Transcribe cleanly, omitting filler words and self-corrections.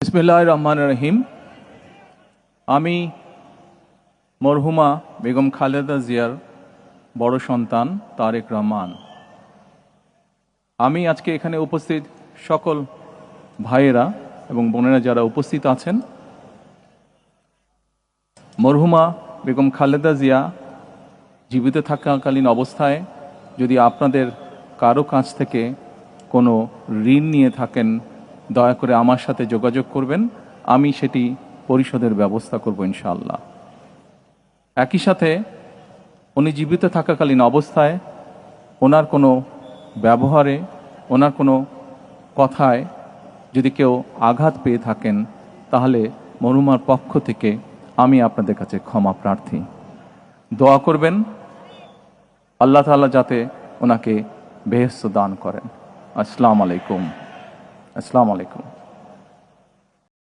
বিসমিল্লাহির রহমানির রহিম। আমি মরহুমা বেগম খালেদা জিয়ার বড় সন্তান তারেক রহমান। আমি আজকে এখানে উপস্থিত সকল ভাইয়েরা এবং বোনেরা যারা উপস্থিত আছেন, মরহুমা বেগম খালেদা জিয়া জীবিত থাকাকালীন অবস্থায় যদি আপনাদের কারো কাছ থেকে কোনো ঋণ নিয়ে থাকেন, দয়া করে আমার সাথে যোগাযোগ করবেন, আমি সেটি পরিশোধের ব্যবস্থা করব ইনশাআল্লাহ। একই সাথে উনি জীবিত থাকাকালীন অবস্থায় ওনার কোনো ব্যবহারে, ওনার কোনো কথায় যদি কেউ আঘাত পেয়ে থাকেন, তাহলে মরহুমার পক্ষ থেকে আমি আপনাদের কাছে ক্ষমা প্রার্থী। দোয়া করবেন আল্লাহ তাআলা যাতে ওনাকে বেহেশত দান করেন। আসসালামু আলাইকুম।